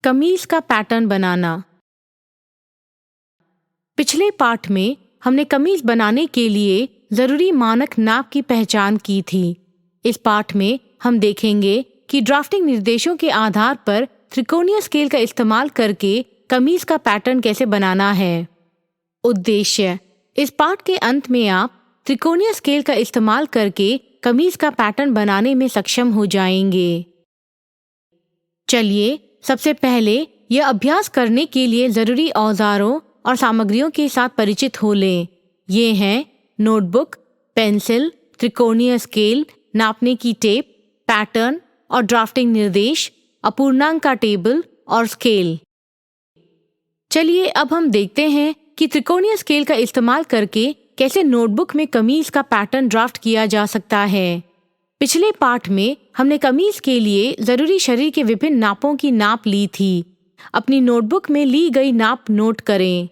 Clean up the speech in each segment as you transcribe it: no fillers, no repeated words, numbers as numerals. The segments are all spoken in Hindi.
कमीज का पैटर्न बनाना। पिछले पाठ में हमने कमीज बनाने के लिए जरूरी मानक नाप की पहचान की थी। इस पाठ में हम देखेंगे कि ड्राफ्टिंग निर्देशों के आधार पर त्रिकोणीय स्केल का इस्तेमाल करके कमीज का पैटर्न कैसे बनाना है। उद्देश्य: इस पाठ के अंत में आप त्रिकोणीय स्केल का इस्तेमाल करके कमीज का पैटर्न बनाने में सक्षम हो जाएंगे। चलिए सबसे पहले यह अभ्यास करने के लिए जरूरी औजारों और सामग्रियों के साथ परिचित हो लें। ये हैं नोटबुक, पेंसिल, त्रिकोणीय स्केल, नापने की टेप, पैटर्न और ड्राफ्टिंग निर्देश, अपूर्णांक का टेबल और स्केल। चलिए अब हम देखते हैं कि त्रिकोणीय स्केल का इस्तेमाल करके कैसे नोटबुक में कमीज का पैटर्न ड्राफ्ट किया जा सकता है। पिछले पाठ में हमने कमीज के लिए जरूरी शरीर के विभिन्न नापों की नाप ली थी। अपनी नोटबुक में ली गई नाप नोट करें।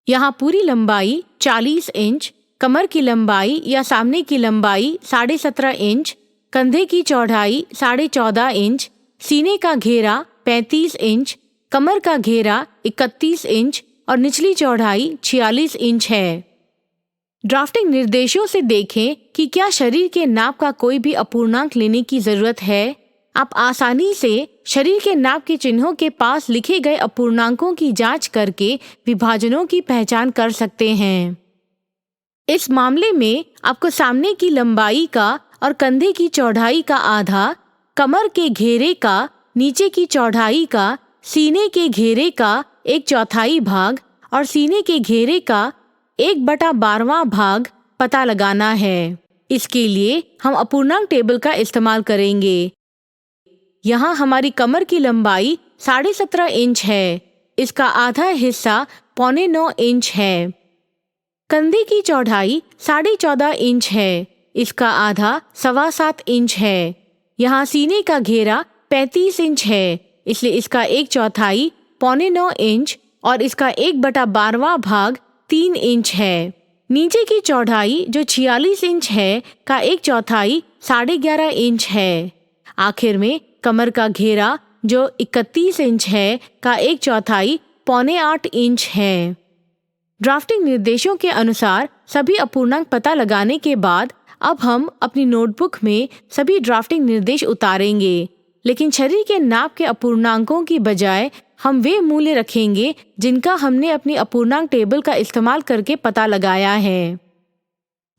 यहाँ पूरी लंबाई 40 इंच, कमर की लंबाई या सामने की लंबाई 17.5 इंच, कंधे की चौड़ाई 14.5 इंच, सीने का घेरा 35 इंच, कमर का घेरा 31 इंच और निचली चौड़ाई 46 इंच है। ड्राफ्टिंग निर्देशों से देखें कि क्या शरीर के नाप का कोई भी अपूर्णांक लेने की जरूरत है। आप आसानी से शरीर के नाप के चिन्हों के पास लिखे गए अपूर्णांकों की जांच करके विभाजनों की पहचान कर सकते हैं। इस मामले में आपको सामने की लंबाई का और कंधे की चौड़ाई का आधा, कमर के घेरे का नीचे की चौड़ाई का, सीने के घेरे का 1/4 भाग और सीने के घेरे का 1/12वां भाग पता लगाना है। इसके लिए हम अपूर्णांक टेबल का इस्तेमाल करेंगे। यहाँ हमारी कमर की लंबाई 17.5 इंच है। इसका आधा हिस्सा 8.25 इंच है। कंधे की चौड़ाई 14.5 इंच है। इसका आधा 7.25 इंच है। यहाँ सीने का घेरा 35 इंच है, इसलिए इसका 1/4 8.25 इंच और इसका 1/12वां भाग 3 इंच है। नीचे की चौड़ाई जो 46 इंच है का 1/4 11.5 इंच है। आखिर में कमर का घेरा जो 31 इंच है का 1/4 7.25 इंच है। ड्राफ्टिंग निर्देशों के अनुसार सभी अपूर्णांक पता लगाने के बाद अब हम अपनी नोटबुक में सभी ड्राफ्टिंग निर्देश उतारेंगे, लेकिन शरीर के नाप के अपूर्णांकों की बजाय हम वे मूल्य रखेंगे जिनका हमने अपनी अपूर्णांक टेबल का इस्तेमाल करके पता लगाया है।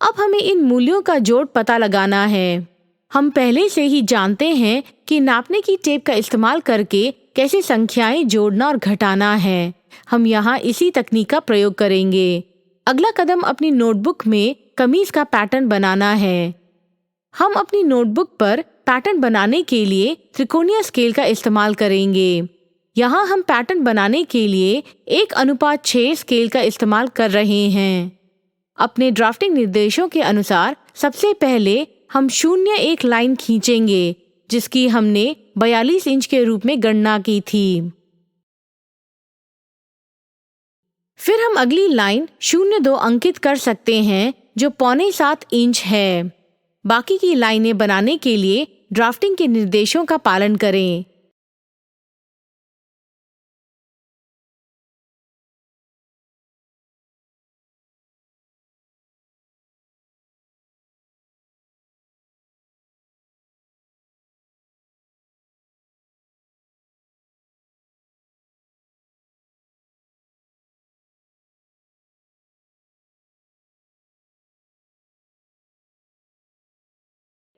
अब हमें इन मूल्यों का जोड़ पता लगाना है। हम पहले से ही जानते हैं कि नापने की टेप का इस्तेमाल करके कैसे संख्याएं जोड़ना और घटाना है। हम यहाँ इसी तकनीक का प्रयोग करेंगे। अगला कदम अपनी नोटबुक में कमीज का पैटर्न बनाना है। हम अपनी नोटबुक पर पैटर्न बनाने के लिए त्रिकोणीय स्केल का इस्तेमाल करेंगे। यहाँ हम पैटर्न बनाने के लिए 1:6 स्केल का इस्तेमाल कर रहे हैं। अपने ड्राफ्टिंग निर्देशों के अनुसार सबसे पहले हम 0-1 लाइन खींचेंगे, जिसकी हमने 42 इंच के रूप में गणना की थी। फिर हम अगली लाइन 0.2 अंकित कर सकते हैं, जो 6.25 इंच है। बाकी की लाइनें बनाने के लिए ड्राफ्टिंग के निर्देशों का पालन करें।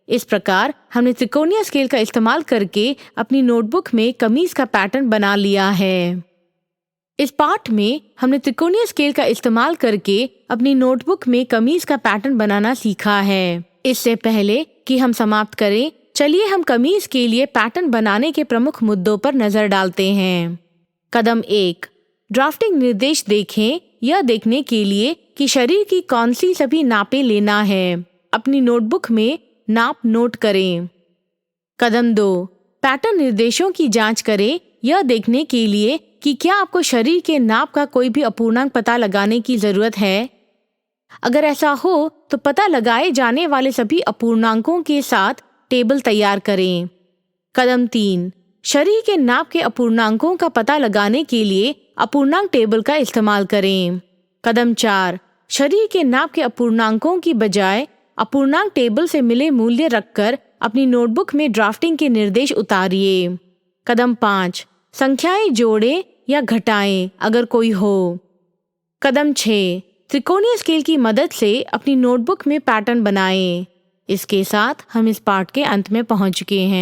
इस प्रकार हमने त्रिकोणीय स्केल का इस्तेमाल करके अपनी नोटबुक में कमीज का पैटर्न बना लिया है। इस पाठ में हमने त्रिकोणीय स्केल का इस्तेमाल करके अपनी नोटबुक में कमीज का पैटर्न बनाना सीखा है। इससे पहले कि हम समाप्त करें, चलिए हम कमीज के लिए पैटर्न बनाने के प्रमुख मुद्दों पर नजर डालते हैं। कदम 1, ड्राफ्टिंग निर्देश देखें यह देखने के लिए कि शरीर की कौन सी सभी नापें लेना है। अपनी नोटबुक में नाप नोट करें। कदम 2, पैटर्न निर्देशों की जांच करें यह देखने के लिए कि क्या आपको शरीर के नाप का कोई भी अपूर्णांक पता लगाने की जरूरत है। अगर ऐसा हो तो पता लगाए जाने वाले सभी अपूर्णांकों के साथ टेबल तैयार करें। कदम 3, शरीर के नाप के अपूर्णांकों का पता लगाने के लिए अपूर्णांक टेबल का इस्तेमाल करें। कदम 4, शरीर के नाप के अपूर्णांकों की बजाय अपूर्णांक टेबल से मिले मूल्य रखकर अपनी नोटबुक में ड्राफ्टिंग के निर्देश उतारिए। कदम 5, संख्याएं जोड़ें या घटाएं अगर कोई हो। कदम 6, त्रिकोणीय स्केल की मदद से अपनी नोटबुक में पैटर्न बनाएं। इसके साथ हम इस पाठ के अंत में पहुंच चुके हैं।